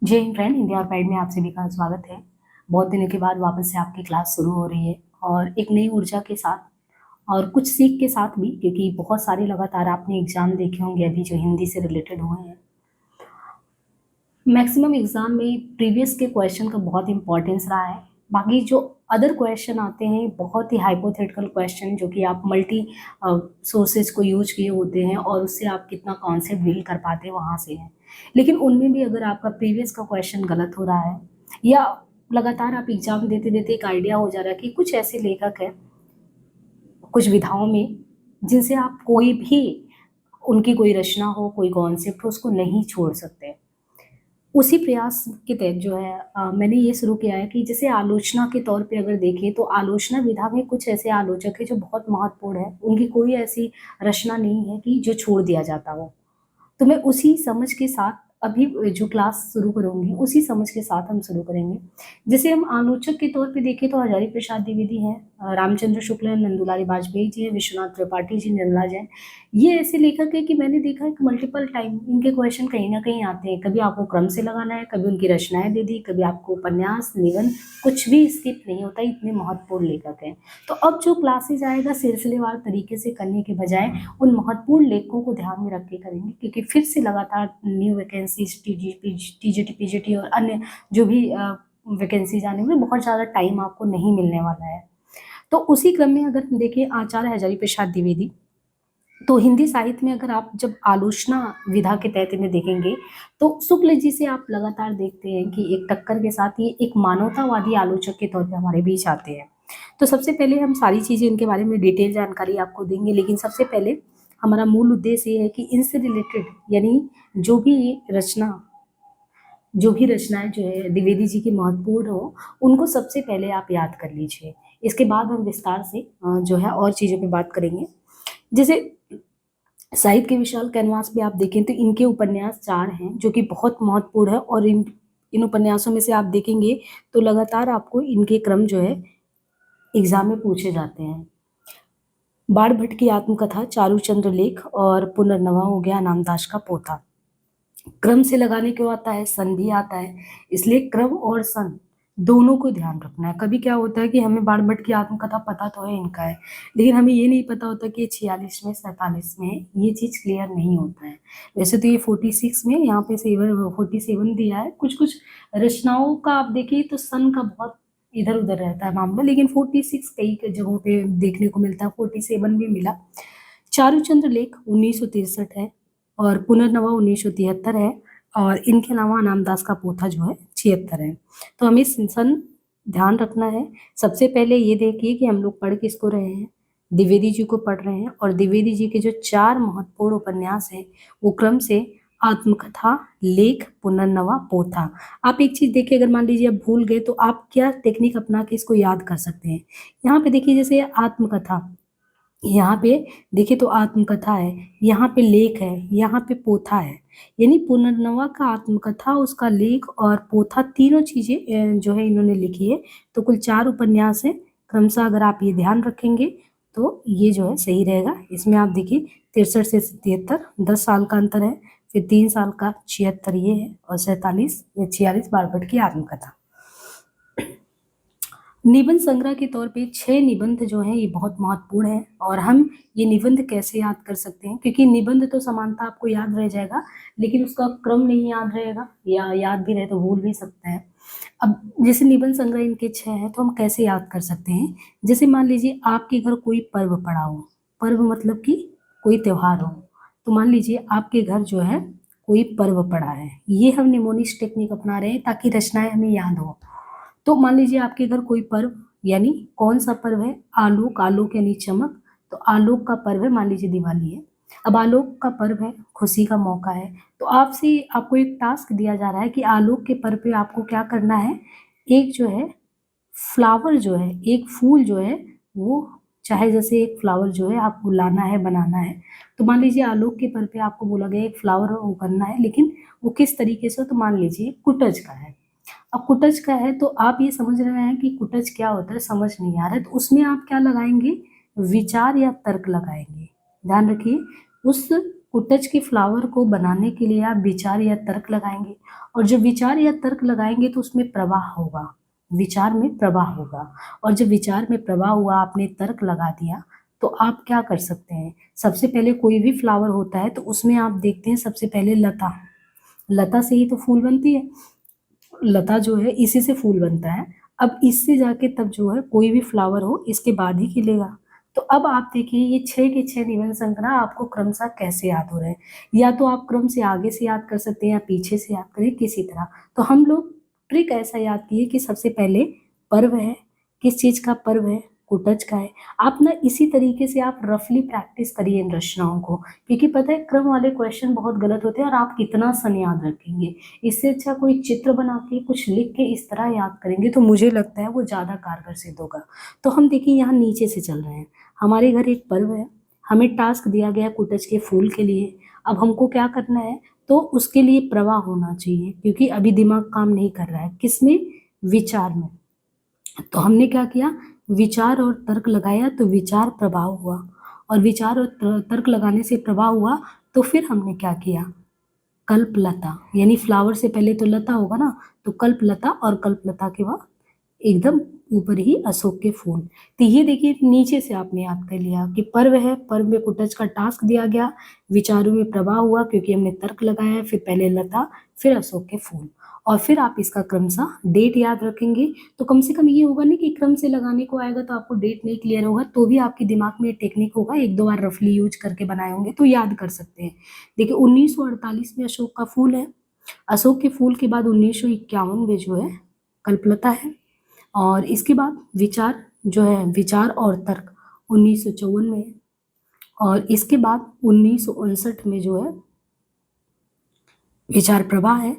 जय हिंद फ्रेंड, हिंदी और पैड में आप सभी का स्वागत है। बहुत दिनों के बाद वापस से आपकी क्लास शुरू हो रही है और एक नई ऊर्जा के साथ और कुछ सीख के साथ भी, क्योंकि बहुत सारे लगातार आपने एग्जाम देखे होंगे अभी जो हिंदी से रिलेटेड हुए हैं। मैक्सिमम एग्जाम में प्रीवियस के क्वेश्चन का बहुत इंपॉर्टेंस रहा है। बाकी जो अदर क्वेश्चन आते हैं बहुत ही हाइपोथेटिकल क्वेश्चन, जो कि आप मल्टी सोर्सेज को यूज किए होते हैं और उससे आप कितना कॉन्सेप्ट बिल्ड कर पाते हैं वहाँ से है। लेकिन उनमें भी अगर आपका प्रीवियस का क्वेश्चन गलत हो रहा है या लगातार आप एग्जाम देते देते एक आइडिया हो जा रहा है कि कुछ ऐसे लेखक हैं कुछ विधाओं में जिनसे आप कोई भी उनकी कोई रचना हो, कोई कॉन्सेप्ट हो, उसको नहीं छोड़ सकते। उसी प्रयास के तहत जो है मैंने ये शुरू किया है कि जैसे आलोचना के तौर पे अगर देखें तो आलोचना विधा में कुछ ऐसे आलोचक हैं जो बहुत महत्वपूर्ण है। उनकी कोई ऐसी रचना नहीं है कि जो छोड़ दिया जाता हो। तो मैं उसी समझ के साथ अभी जो क्लास शुरू करूंगी उसी समझ के साथ हम शुरू करेंगे। जैसे हम आलोचक के तौर पे देखें तो हजारी प्रसाद द्विवेदी हैं, रामचंद्र शुक्ल हैं, नंदुलारी वाजपेयी जी हैं, विश्वनाथ त्रिपाठी जी, निर्मला जैन। ये ऐसे लेखक है कि मैंने देखा है कि मल्टीपल टाइम इनके क्वेश्चन कहीं ना कहीं आते हैं। कभी आपको क्रम से लगाना है, कभी उनकी रचनाएं दे दी, कभी आपको उपन्यास निबंध, कुछ भी स्किप नहीं होता। इतने महत्वपूर्ण लेखक हैं। तो अब जो क्लासेज आएगा सिलसिलेवार तरीके से करने के बजाय उन महत्वपूर्ण लेखों को ध्यान में रख के करेंगे, क्योंकि फिर से लगातार न्यू वैकेंसीज टीजीटी पीजीटी और अन्य जो भी वैकेंसीज आने में बहुत ज़्यादा टाइम आपको नहीं मिलने वाला है। तो उसी क्रम में अगर हम देखें आचार्य हजारी प्रसाद द्विवेदी, तो हिंदी साहित्य में अगर आप जब आलोचना विधा के तहत इन्हें देखेंगे तो शुक्ल जी से आप लगातार देखते हैं कि एक टक्कर के साथ ये एक मानवतावादी आलोचक के तौर पे हमारे बीच आते हैं। तो सबसे पहले हम सारी चीज़ें इनके बारे में डिटेल जानकारी आपको देंगे, लेकिन सबसे पहले हमारा मूल उद्देश्य ये है कि इनसे रिलेटेड यानी जो भी रचना जो भी रचनाएं जो है द्विवेदी जी की महत्वपूर्ण हो, उनको सबसे पहले आप याद कर लीजिए। इसके बाद हम विस्तार से जो है और चीज़ों पे बात करेंगे। जैसे साहित्य के विशाल कैनवास पे आप देखें तो इनके उपन्यास 4 हैं जो कि बहुत महत्वपूर्ण है, और इन इन उपन्यासों में से आप देखेंगे तो लगातार आपको इनके क्रम जो है एग्जाम में पूछे जाते हैं। बाण भट्ट की आत्मकथा, चारूचंद्र लेख और पुनर्नवा हो गया नामदास का पोथा। क्रम से लगाने क्यों आता है, सन भी आता है, इसलिए क्रम और सन दोनों को ध्यान रखना है। कभी क्या होता है कि हमें बाण भट्ट की आत्मकथा पता तो है इनका है, लेकिन हमें ये नहीं पता होता कि ये 46 में 47 में है। ये चीज क्लियर नहीं होता है। वैसे तो ये 46 में यहाँ पे 47 दिया है। कुछ कुछ रचनाओं का आप देखिए तो सन का बहुत इधर उधर रहता है मामला, लेकिन 46 कई जगहों पे देखने को मिलता है, 47 भी मिला। चारूचंद्र लेख 1963 है और पुनर्नवा 1973 है, और इनके अलावा नामदास का पोथा जो है 76 है। तो हमें सन ध्यान रखना है। सबसे पहले ये देखिए कि हम लोग पढ़ किसको रहे हैं, द्विवेदी जी को पढ़ रहे हैं, और द्विवेदी जी के जो 4 महत्वपूर्ण उपन्यास हैं वो क्रम से आत्मकथा, लेख, पुनर्नवा, पोथा। आप एक चीज देखिए, अगर मान लीजिए आप भूल गए तो आप क्या टेक्निक अपना के इसको याद कर सकते हैं। यहाँ पे देखिए, जैसे आत्मकथा, यहाँ पे देखिए तो आत्मकथा है, यहाँ पे लेख है, यहाँ पे पोथा है। यानी पुनर्नवा का आत्मकथा, उसका लेख और पोथा, तीनों चीजें जो है इन्होंने लिखी है। तो कुल 4 उपन्यास है क्रमशः। अगर आप ये ध्यान रखेंगे तो ये जो है सही रहेगा। इसमें आप देखिए 63 से 73 10 साल का अंतर है, फिर 3 साल का 76 ये है, और 47 या 46 बाण भट्ट की आत्मकथा। निबंध संग्रह के तौर पे 6 निबंध जो हैं ये बहुत महत्वपूर्ण है। और हम ये निबंध कैसे याद कर सकते हैं, क्योंकि निबंध तो समानता आपको याद रह जाएगा, लेकिन उसका क्रम नहीं याद रहेगा, या याद भी रहे तो भूल भी सकता है। अब जैसे निबंध संग्रह इनके 6 हैं, तो हम कैसे याद कर सकते हैं। जैसे मान लीजिए आपके घर कोई पर्व पड़ा हो, पर्व मतलब कि कोई त्योहार हो, तो मान लीजिए आपके घर जो है कोई पर्व पड़ा है। ये हम निमोनिक्स टेक्निक अपना रहे हैं ताकि रचनाएं हमें याद हो। तो मान लीजिए आपके घर कोई पर्व, यानी कौन सा पर्व है, आलोक, आलोक यानी चमक, तो आलोक का पर्व है, मान लीजिए दिवाली है। अब आलोक का पर्व है, खुशी का मौका है, तो आपको एक टास्क दिया जा रहा है कि आलोक के पर्व पे आपको क्या करना है। एक जो है फ्लावर जो है, एक फूल जो है वो, चाहे जैसे एक फ्लावर जो है आपको लाना है, बनाना है। तो मान लीजिए आलोक के पर्व पे आपको बोला गया एक फ्लावर वो करना है, लेकिन वो किस तरीके से, तो मान लीजिए कुटज का है। अब कुटज का है तो आप ये समझ रहे हैं कि कुटज क्या होता है, समझ नहीं आ रहा है, तो उसमें आप क्या लगाएंगे, विचार या तर्क लगाएंगे। ध्यान रखिए, उस कुटच के फ्लावर को बनाने के लिए आप विचार या तर्क लगाएंगे, और जब विचार या तर्क लगाएंगे तो उसमें प्रवाह होगा, विचार में प्रवाह होगा। और जब विचार में प्रवाह हुआ, आपने तर्क लगा दिया, तो आप क्या कर सकते हैं, सबसे पहले कोई भी फ्लावर होता है तो उसमें आप देखते हैं सबसे पहले लता, लता से ही तो फूल बनती है, लता जो है इसी से फूल बनता है। अब इससे जाके तब जो है कोई भी फ्लावर हो इसके बाद ही खिलेगा। तो अब आप देखिए ये 6 के 6 निबंध संग्रह आपको क्रमशः कैसे याद हो रहे हैं, या तो आप क्रम से आगे से याद कर सकते हैं या पीछे से याद करें किसी तरह। तो हम लोग ट्रिक ऐसा याद किए कि सबसे पहले पर्व है, किस चीज का पर्व है, कुटच का है। आप ना इसी तरीके से आप रफली प्रैक्टिस करिए इन रचनाओं को, क्योंकि पता है क्रम वाले क्वेश्चन बहुत गलत होते हैं और आप कितना सन याद रखेंगे। इससे अच्छा कोई चित्र बना के कुछ लिख के इस तरह याद करेंगे तो मुझे लगता है वो ज़्यादा कारगर सिद्ध होगा। तो हम देखिए यहाँ नीचे से चल रहे हैं, हमारे घर एक पर्व है, हमें टास्क दिया गया है कुटच के फूल के लिए। अब हमको क्या करना है, तो उसके लिए प्रवाह होना चाहिए, क्योंकि अभी दिमाग काम नहीं कर रहा है, किसमें, विचार में। तो हमने क्या किया, विचार और तर्क लगाया तो विचार प्रभाव हुआ, और विचार और तर्क लगाने से प्रभाव हुआ। तो फिर हमने क्या किया, कल्पलता, यानी फ्लावर से पहले तो लता होगा ना, तो कल्पलता, और कल्पलता के बाद एकदम ऊपर ही अशोक के फूल। तो ये देखिए नीचे से आपने याद कर लिया कि पर्व है, पर्व में कुटच का टास्क दिया गया, विचारों में प्रवाह हुआ क्योंकि हमने तर्क लगाया, फिर पहले लता, फिर अशोक के फूल, और फिर आप इसका क्रमशः डेट याद रखेंगे। तो कम से कम ये होगा नहीं कि क्रम से लगाने को आएगा तो आपको डेट नहीं क्लियर होगा, तो भी आपके दिमाग में टेक्निक होगा, एक दो बार रफली यूज करके बनाए होंगे तो याद कर सकते हैं। देखिए 1948 में अशोक का फूल है, अशोक के फूल के बाद 1951 में जो है कल्पलता है, और इसके बाद विचार जो है, विचार और तर्क 1954 में है, और इसके बाद 1959 में जो है विचार प्रवाह है।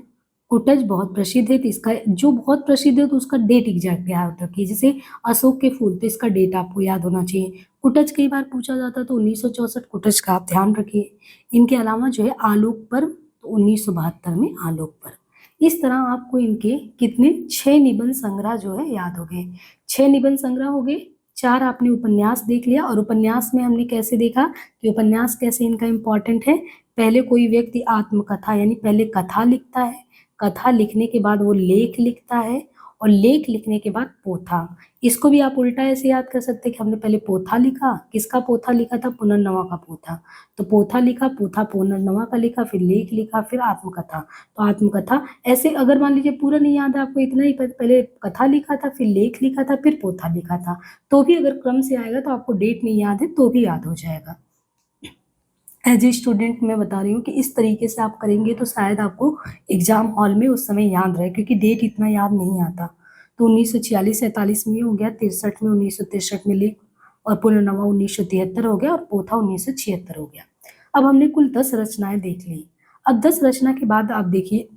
कुटज बहुत प्रसिद्ध है, तो इसका जो बहुत प्रसिद्ध है तो उसका डेट एग्जैक्ट याद रखिए, जैसे अशोक के फूल तो इसका डेट आपको याद होना चाहिए। कुटज कई बार पूछा जाता है तो 1964 कुटज का आप ध्यान रखिए। इनके अलावा जो है आलोक पर्व, तो 1972 में आलोक पर्व। इस तरह आपको इनके कितने 6 निबंध संग्रह जो है याद हो गए, 6 निबंध संग्रह हो गए। 4 आपने उपन्यास देख लिया, और उपन्यास में हमने कैसे देखा कि उपन्यास कैसे इनका इम्पोर्टेंट है। पहले कोई व्यक्ति आत्मकथा यानी पहले कथा लिखता है, कथा लिखने के बाद वो लेख लिखता है, और लेख लिखने के बाद पोथा। इसको भी आप उल्टा ऐसे याद कर सकते हैं कि हमने पहले पोथा लिखा, किसका पोथा लिखा था, पुनर्नवा का पोथा, तो पोथा लिखा, पोथा पुनर्नवा का लिखा, फिर लेख लिखा, फिर आत्मकथा। तो आत्मकथा ऐसे, अगर मान लीजिए पूरा नहीं याद है आपको, इतना ही पहले कथा लिखा था, फिर लेख लिखा था, फिर पोथा लिखा था, तो भी अगर क्रम से आएगा तो आपको डेट नहीं याद है तो भी याद हो जाएगा। एज ए स्टूडेंट मैं बता रही हूँ कि इस तरीके से आप करेंगे तो शायद आपको एग्जाम हॉल में उस समय याद रहे, क्योंकि डेट इतना याद नहीं आता। तो 1946-47 में ये हो गया, 63 में 1963 में लेख, और पुनर्नवा 1973 हो गया, और पोथा 1976 हो गया। अब हमने कुल 10 रचनाएं देख ली। अब 10 रचना के बाद आप देखिए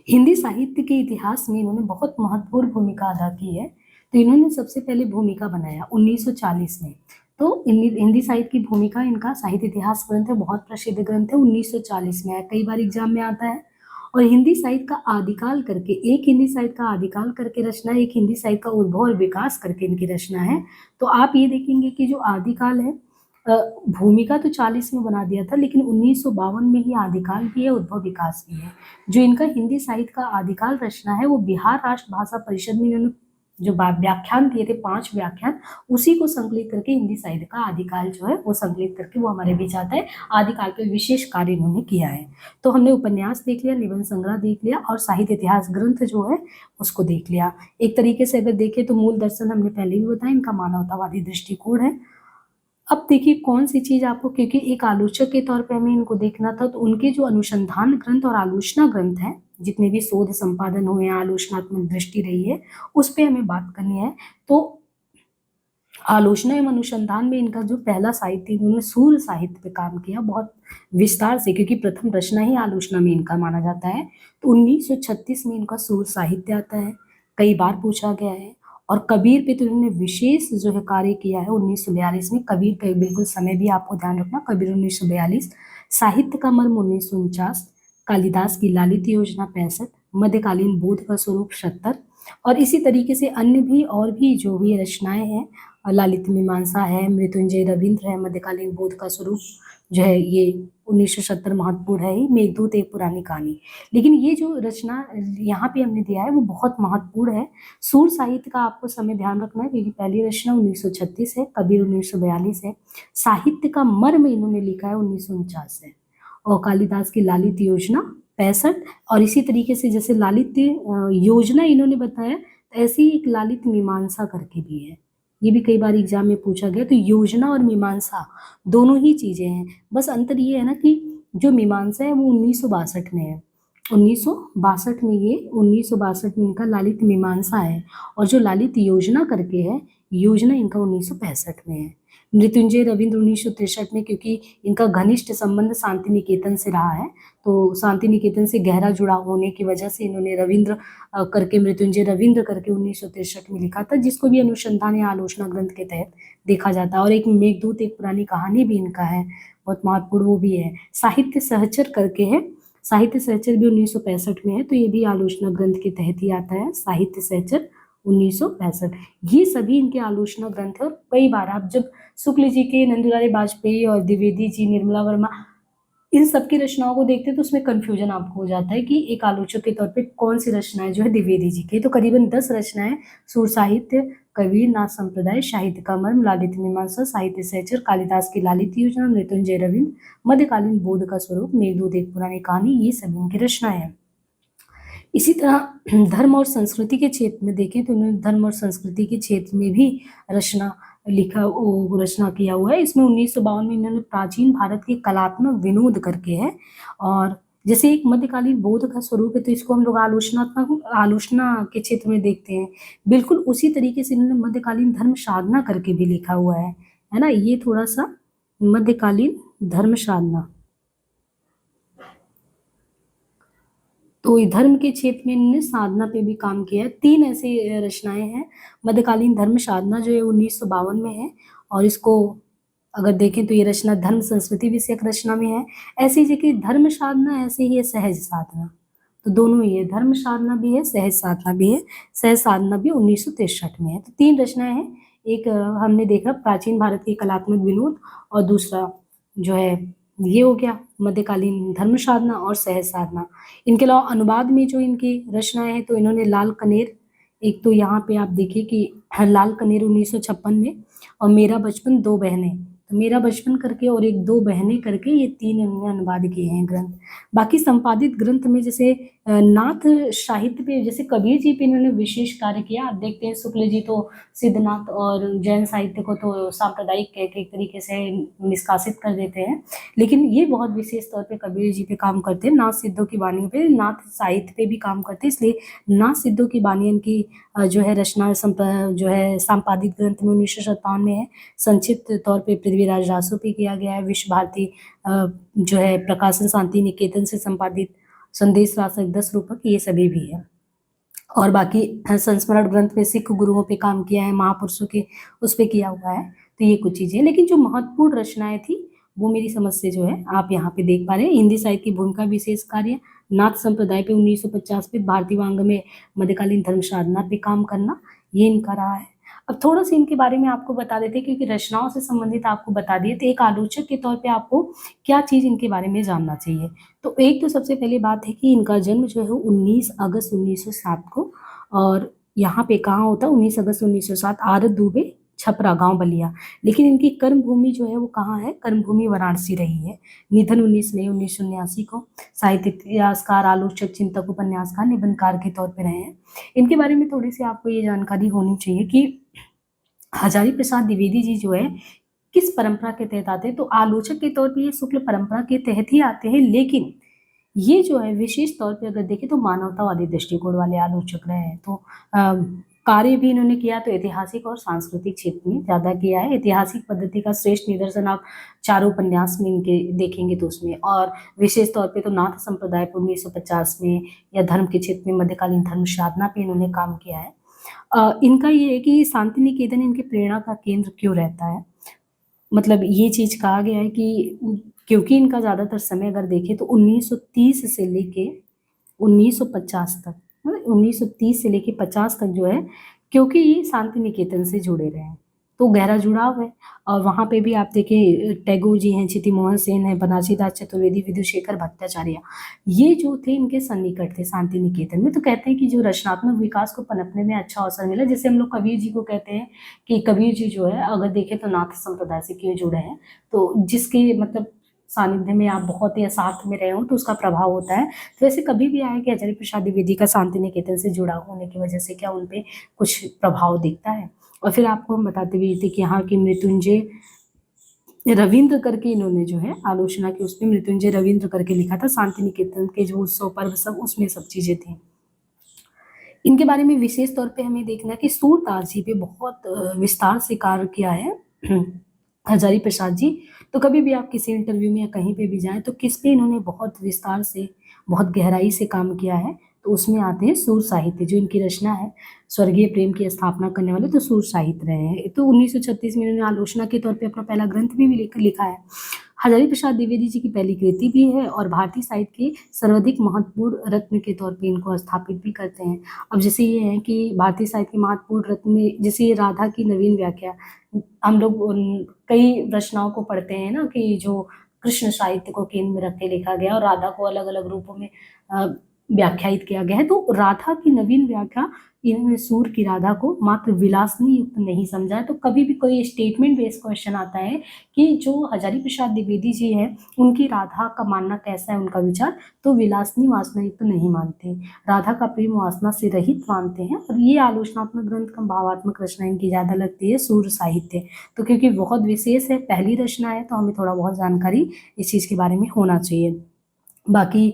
हिंदी साहित्य के इतिहास में इन्होंने बहुत महत्वपूर्ण भूमिका अदा की है। तो इन्होंने सबसे पहले भूमिका बनाया 1940 में। तो हिंदी साहित्य की भूमिका, इनका साहित्य इतिहास ग्रंथ है, बहुत प्रसिद्ध ग्रंथ है, 1940 में है, कई बार एग्जाम में आता है। और हिंदी साहित्य का आदिकाल करके, एक हिंदी साहित्य का आदिकाल करके रचना है, एक हिंदी साहित्य का उद्भव और विकास करके इनकी रचना है। तो आप ये देखेंगे कि जो आदिकाल है, भूमिका तो 40 में बना दिया था, लेकिन 1952 में ही आदिकाल भी है, उद्भव विकास भी है। जो इनका हिंदी साहित्य का आदिकाल रचना है वो बिहार राष्ट्र भाषा परिषद में इन्होंने जो व्याख्यान दिए थे, 5 व्याख्यान, उसी को संकलित करके हिंदी साहित्य का आदिकाल जो है वो संकलित करके वो हमारे बीच आता है। आदिकाल पे विशेष कार्य इन्होंने किया है। तो हमने उपन्यास देख लिया, निबंध संग्रह देख लिया, और साहित्य इतिहास ग्रंथ जो है उसको देख लिया। एक तरीके से अगर देखें तो मूल दर्शन हमने पहले भी बताया, इनका मानवतावादी दृष्टिकोण है। अब देखिए कौन सी चीज आपको, क्योंकि एक आलोचक के तौर पे हमें इनको देखना था, तो उनके जो अनुसंधान ग्रंथ और आलोचना ग्रंथ हैं, जितने भी शोध संपादन हुए हैं, आलोचनात्मक दृष्टि रही है, उस पे हमें बात करनी है। तो आलोचना एवं अनुसंधान में इनका जो पहला साहित्य, इन्होंने सूर साहित्य पे काम किया बहुत विस्तार से, क्योंकि प्रथम रचना ही आलोचना में इनका माना जाता है। तो 1936 में इनका सूर साहित्य आता है, कई बार पूछा गया है। और कबीर पे तो इन्होंने विशेष जो है कार्य किया है 1942 में। कबीर पे बिल्कुल समय भी आपको ध्यान रखना, कबीर 1942, साहित्य का मर्म 1949, कालिदास की लालित योजना 65, मध्यकालीन बोध का स्वरूप 70, और इसी तरीके से अन्य भी और भी जो भी रचनाएं हैं, ललित मीमांसा है, मृत्युंजय रविंद्र है, मध्यकालीन बोध का स्वरूप जो है ये 1970 महत्वपूर्ण है ही। मेघदूत एक पुरानी कहानी, लेकिन ये जो रचना यहाँ पे हमने दिया है वो बहुत महत्वपूर्ण है। सूर साहित्य का आपको समय ध्यान रखना है, क्योंकि पहली रचना 1936 है, कबीर 1942 है। साहित्य का मर्म इन्होंने लिखा है 1949 है। और कालिदास की लालित योजना 65, और इसी तरीके से जैसे लालित योजना इन्होंने बताया, तो ऐसी एक लालित मीमांसा करके भी है। ये भी कई बार एग्जाम में पूछा गया। तो योजना और मीमांसा दोनों ही चीजें हैं, बस अंतर ये है ना कि जो मीमांसा है वो 1962 में है। 1962 में ये 1962 में इनका लालित मीमांसा है, और जो लालित योजना करके है, योजना इनका 1965 में है। मृत्युंजय रविंद्र 1963 में, क्योंकि इनका घनिष्ठ संबंध शांति निकेतन से रहा है, तो शांति निकेतन से गहरा जुड़ाव होने की वजह से इन्होंने रविंद्र करके मृत्युंजय रविंद्र करके 1963 में लिखा था, जिसको भी अनुसंधान या आलोचना ग्रंथ के तहत देखा जाता है। और एक मेघदूत एक पुरानी कहानी भी इनका है, बहुत महत्वपूर्ण, वो भी है। साहित्य सहचर करके है, साहित्य सहचर भी 1965 में है, तो ये भी आलोचना ग्रंथ के तहत ही आता है, साहित्य सहचर 1965। ये सभी इनके आलोचना ग्रंथ है। और कई बार आप जब शुक्ल जी के, नंदुलाल बाजपेयी और द्विवेदी जी, निर्मला वर्मा, इन सबकी रचनाओं को देखते हैं तो उसमें कंफ्यूजन आपको हो जाता है कि एक आलोचक के तौर पे कौन सी रचनाएं जो है द्विवेदी जी की। तो करीबन 10 रचनाएं, सूर साहित्य, कबीर, नाथ संप्रदाय, साहित्य का मर्म, लालित मीमांसा, साहित्य सहचर, कालिदास की लालित योजना, मृत्युंजय रविंद्र, मध्यकालीन बोध का स्वरूप, मेघदूत एक पुरानी कहानी, ये सभी इनकी रचनाएं हैं। इसी तरह धर्म और संस्कृति के क्षेत्र में देखें तो उन्होंने धर्म और संस्कृति के क्षेत्र में भी रचना रचना किया हुआ है। इसमें 1952 में इन्होंने प्राचीन भारत के कलात्मक विनोद करके है, और जैसे एक मध्यकालीन बोध का स्वरूप है, तो इसको हम लोग आलोचना के क्षेत्र में देखते हैं। बिल्कुल उसी तरीके से इन्होंने मध्यकालीन धर्म साधना करके भी लिखा हुआ है ना। ये थोड़ा सा मध्यकालीन धर्म साधना, तो धर्म के क्षेत्र में इन्होंने साधना पे भी काम किया है। 3 ऐसी रचनाएं हैं। मध्यकालीन धर्म साधना जो है 1952 में है, और इसको अगर देखें तो ये रचना धर्म संस्कृति विषयक रचना में है। ऐसी जगह धर्म साधना, ऐसे ही है सहज साधना, तो दोनों ही है, धर्म साधना भी है, सहज साधना भी है। सहज साधना भी 1963 में है। तो 3 रचनाएं हैं। एक हमने देखा प्राचीन भारत के कलात्मक विनोद, और दूसरा जो है ये हो गया मध्यकालीन धर्म साधना और सहज साधना। इनके अलावा अनुवाद में जो इनकी रचनाएं हैं, तो इन्होंने लाल कनेर, एक तो यहाँ पे आप देखिए कि लाल कनेर 1956 में, और मेरा बचपन, दो बहनें, तो मेरा बचपन करके और एक दो बहनें करके, ये 3 इन्होंने अनुवाद किए हैं ग्रंथ। बाकी संपादित ग्रंथ में जैसे नाथ साहित्य पे, जैसे कबीर जी पे इन्होंने विशेष कार्य किया। आप देखते हैं शुक्ल जी तो सिद्धनाथ और जैन साहित्य को तो सांप्रदायिक कह के एक तरीके से निष्कासित कर देते हैं, लेकिन ये बहुत विशेष तौर पे कबीर जी पे काम करते हैं। नाथ सिद्धों की वाणियों पे, नाथ साहित्य पे भी काम करते हैं, इसलिए नाथ सिद्धों की वाणियों की जो है रचना जो है संपादित ग्रंथ में 1957 में है। संक्षिप्त तौर पे पृथ्वीराज रासो पे किया गया है। विश्व भारती जो है प्रकाशन शांति निकेतन से संपादित संदेश रासक 10 रूपक, ये सभी भी है। और बाकी संस्मरण ग्रंथ पे सिख गुरुओं पे काम किया है, महापुरुषों के उस पे किया हुआ है। तो ये कुछ चीजें, लेकिन जो महत्वपूर्ण रचनाएं थी वो मेरी समझ से जो है आप यहाँ पे देख पा रहे हैं। हिंदी साहित्य की भूमिका विशेष कार्य, नाथ संप्रदाय पे 1950 पे, भारतीय वांग में मध्यकालीन धर्म साधना पे काम करना, ये इनका रहा है। अब थोड़ा सा इनके बारे में आपको बता देते हैं, क्योंकि रचनाओं से संबंधित आपको बता दिए, तो एक आलोचक के तौर पे आपको क्या चीज इनके बारे में जानना चाहिए। तो एक तो सबसे पहली बात है कि इनका जन्म जो है 19 अगस्त 1907 को, और यहाँ पे कहाँ होता है, 19 अगस्त 1907, आरत दुबे, छपरा गांव बलिया। लेकिन इनकी कर्म भूमि जो है वो कहाँ है, कर्म भूमि वाराणसी रही है। निधन 19 मई 1979 को। साहित्य इतिहासकार, आलोचक, चिंतक, उपन्यासकार, निबंधकार के तौर पर रहे हैं। इनके बारे में थोड़ी सी आपको ये जानकारी होनी चाहिए कि हजारी प्रसाद द्विवेदी जी जो है किस परंपरा के तहत आते हैं। तो आलोचक के तौर पर ये शुक्ल परंपरा के तहत ही आते हैं, लेकिन ये जो है विशेष तौर पे अगर देखें तो मानवतावादी दृष्टिकोण वाले आलोचक रहे हैं। तो कार्य भी इन्होंने किया तो ऐतिहासिक और सांस्कृतिक क्षेत्र में ज़्यादा किया है। ऐतिहासिक पद्धति का श्रेष्ठ निदर्शन आप चारों उपन्यास में इनके देखेंगे तो उसमें, और विशेष तौर पे तो नाथ संप्रदाय पर 1950 में, या धर्म के क्षेत्र में मध्यकालीन धर्म साधना पे इन्होंने काम किया है। इनका ये है कि शांति निकेतन इनके प्रेरणा का केंद्र क्यों रहता है, मतलब ये चीज कहा गया है कि क्योंकि इनका ज़्यादातर समय अगर देखें तो 1930 से लेके 1950 तक, मतलब 1930 से लेके 50 तक जो है, क्योंकि ये शांति निकेतन से जुड़े रहे हैं, तो गहरा जुड़ाव है। और वहाँ पे भी आप देखिए टैगोर जी हैं, चिति मोहन सेन है, बनारसी दास चतुर्वेदी, विदुशेखर भट्टाचार्य, ये जो थे इनके सन्निकट थे शांति निकेतन में। तो कहते हैं कि जो रचनात्मक विकास को पनपने में अच्छा अवसर मिला, जैसे हम लोग कबीर जी को कहते हैं कि कबीर जी जो है अगर देखें तो नाथ संप्रदाय से क्यों जुड़े हैं, तो जिसके मतलब सानिध्य में आप बहुत ही साथ में रहे हो तो उसका प्रभाव होता है। तो वैसे कभी भी आए कि आचार्य प्रसाद द्विवेदी का शांति निकेतन से जुड़ा होने की वजह से क्या उन पे कुछ प्रभाव दिखता है। और फिर आपको हम बताते हुए थे कि यहाँ की मृत्युंजय रविंद्र करके इन्होंने जो है आलोचना की, उसमें मृत्युंजय रविंद्र करके लिखा था। शांति निकेतन के जो उत्सव पर्व सब उसमें सब चीजें थी। इनके बारे में विशेष तौर पे हमें देखना है कि सूरदास जी पे बहुत विस्तार से कार्य किया है हजारी प्रसाद जी। तो कभी भी आप किसी इंटरव्यू में या कहीं पे भी जाएं तो किस पे इन्होंने बहुत विस्तार से बहुत गहराई से काम किया है, तो उसमें आते हैं सूर साहित्य, जो इनकी रचना है स्वर्गीय प्रेम की स्थापना करने वाले तो सूर साहित्य रहे हैं। तो 1936 में इन्होंने आलोचना के तौर पे अपना पहला ग्रंथ भी लिखा है। हजारी प्रसाद द्विवेदी जी की पहली कृति भी है और भारतीय साहित्य के सर्वाधिक महत्वपूर्ण रत्न के तौर पे इनको स्थापित भी करते हैं। अब जैसे ये है कि भारतीय साहित्य के महत्वपूर्ण रत्न में जैसे ये राधा की नवीन व्याख्या, हम लोग कई रचनाओं को पढ़ते हैं ना कि जो कृष्ण साहित्य को केंद्र में रख के लिखा गया और राधा को अलग अलग रूपों में व्याख्यायित किया गया है। तो राधा की नवीन व्याख्या इन्होंने सूर की राधा को मात्र विलासनी युक्त नहीं समझा है। तो कभी भी कोई स्टेटमेंट बेस्ड क्वेश्चन आता है कि जो हजारी प्रसाद द्विवेदी जी हैं उनकी राधा का मानना कैसा है, उनका विचार, तो विलासनी वासना युक्त नहीं मानते, राधा का प्रेम वासना से रहित मानते हैं। और ये आलोचनात्मक ग्रंथ कम भावात्मक रचना इनकी ज्यादा लगती है सूर साहित्य। तो क्योंकि बहुत विशेष है, पहली रचना है, तो हमें थोड़ा बहुत जानकारी इस चीज के बारे में होना चाहिए। बाकी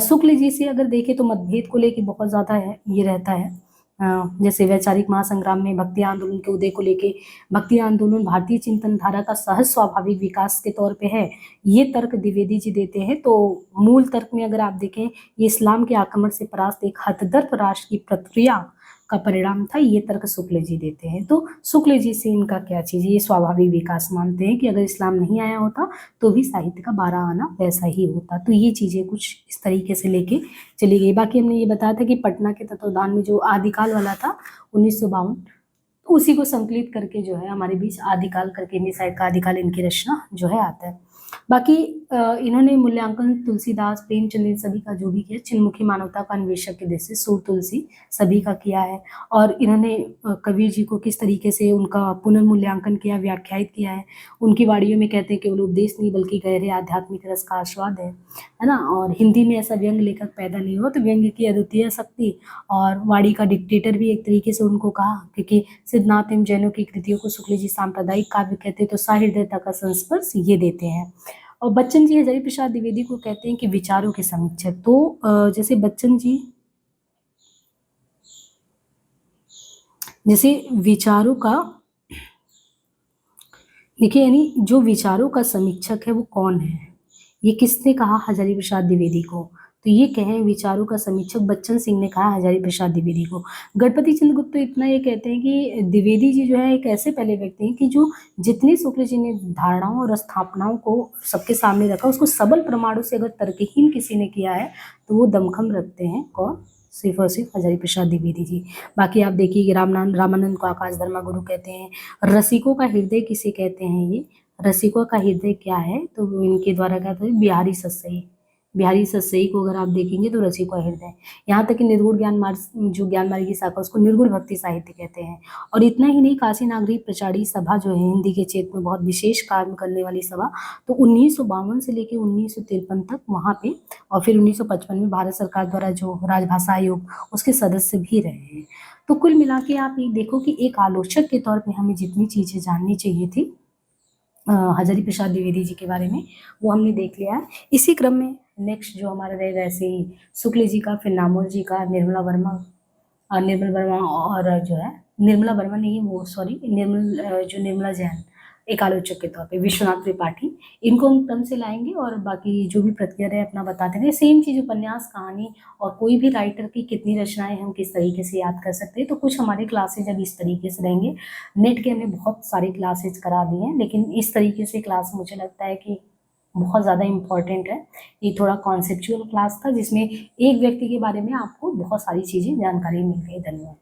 शुक्ल जी से अगर देखें तो मतभेद को लेके बहुत ज़्यादा है ये रहता है। जैसे वैचारिक महासंग्राम में भक्ति आंदोलन के उदय को लेके, भक्ति आंदोलन भारतीय चिंतन धारा का सहज स्वाभाविक विकास के तौर पे है, ये तर्क द्विवेदी जी देते हैं। तो मूल तर्क में अगर आप देखें, ये इस्लाम के आक्रमण से परास्त एक हतदर्प राष्ट्र की प्रक्रिया का परिणाम था, ये तर्क शुक्ल जी देते हैं। तो शुक्ल जी से इनका क्या चीज़ है, ये स्वाभाविक विकास मानते हैं कि अगर इस्लाम नहीं आया होता तो भी साहित्य का 12 आना वैसा ही होता। तो ये चीज़ें कुछ इस तरीके से लेके चली गई। बाकी हमने ये बताया था कि पटना के तत्वदान में जो आदिकाल वाला था 1952, तो उसी को संकलित करके जो है हमारे बीच आदिकाल करके इन्हीं साइड का आदिकाल इनकी रचना जो है आता है। बाकी इन्होंने मूल्यांकन तुलसीदास, प्रेमचंद, इन सभी का जो भी किया, चिन्मुखी मानवता का अन्वेषक के जैसे सूर तुलसी सभी का किया है। और इन्होंने कबीर जी को किस तरीके से उनका पुनर्मूल्यांकन किया, व्याख्यायित किया है। उनकी वाणियों में कहते हैं केवल उपदेश नहीं बल्कि गहरे आध्यात्मिक रस का आस्वाद है ना। और हिंदी में ऐसा व्यंग लेखक पैदा नहीं हुआ, तो व्यंग की अद्वितीय शक्ति और वाणी का डिक्टेटर भी एक तरीके से उनको कहा, क्योंकि सिद्धनाथ एवं जैनों की कृतियों को शुक्ल जी सांप्रदायिक काव्य कहते हैं, तो सहृदयता का संस्पर्श ये देते हैं। और बच्चन जी हजारी प्रसाद द्विवेदी को कहते हैं कि विचारों के समीक्षक। तो जैसे बच्चन जी जैसे विचारों का देखिए, यानी जो विचारों का समीक्षक है वो कौन है, ये किसने कहा, हजारी प्रसाद द्विवेदी को। तो ये कहें विचारों का समीक्षक बच्चन सिंह ने कहा हजारी प्रसाद द्विवेदी को। गणपति चंद्र गुप्त तो इतना ये कहते हैं कि द्विवेदी जी जो है एक ऐसे पहले व्यक्ति हैं कि जो जितनी शुक्ल जी ने धारणाओं और स्थापनाओं को सबके सामने रखा, उसको सबल प्रमाणों से अगर तर्कहीन किसी ने किया है तो वो दमखम रखते हैं, कौन, सिर्फ और सिर्फ हजारी प्रसाद द्विवेदी जी। बाकी आप देखिए कि रामानंद को आकाश धर्मा गुरु कहते हैं। रसिकों का हृदय किसे कहते हैं, ये रसिकों का हृदय क्या है, तो इनके द्वारा कहते हैं बिहारी सस्सई। बिहारी सस्सई को अगर आप देखेंगे तो रसिकों का हृदय। यहाँ तक कि निर्गुण ज्ञान मार्ग, जो ज्ञान मार्ग की शाखा, उसको निर्गुण भक्ति साहित्य कहते हैं। और इतना ही नहीं, काशी नागरिक प्रचारी सभा जो है हिंदी के क्षेत्र में बहुत विशेष काम करने वाली सभा, तो 1952 से लेकर 1953 तक वहाँ पे, और फिर 1955 में भारत सरकार द्वारा जो राजभाषा आयोग उसके सदस्य भी रहे हैं। तो कुल मिला के आप ये देखो कि एक आलोचक के तौर पे हमें जितनी चीज़ें जाननी चाहिए थी हजारी प्रसाद द्विवेदी जी के बारे में, वो हमने देख लिया है। इसी क्रम में नेक्स्ट जो हमारा रहेगा ऐसे ही शुक्ल जी का, फिर नामोर जी का, निर्मला वर्मा और जो है निर्मला वर्मा नहीं, वो सॉरी जो निर्मला जैन एक आलोचक के तौर पे, विश्वनाथ त्रिपाठी, इनको हम क्रम से लाएंगे। और बाकी जो भी प्रक्रिया रहे अपना बताते रहे। सेम चीज़ उपन्यास, कहानी और कोई भी राइटर की कितनी रचनाएं हम किस तरीके से याद कर सकते हैं, तो कुछ हमारे क्लासेज अब इस तरीके से रहेंगे। नेट के हमने बहुत सारे क्लासेज करा दिए हैं, लेकिन इस तरीके से क्लास मुझे लगता है कि बहुत ज़्यादा इम्पॉर्टेंट है। ये थोड़ा कॉन्सेप्चुअल क्लास था जिसमें एक व्यक्ति के बारे में आपको बहुत सारी चीज़ें जानकारी मिल गई। धन्यवाद।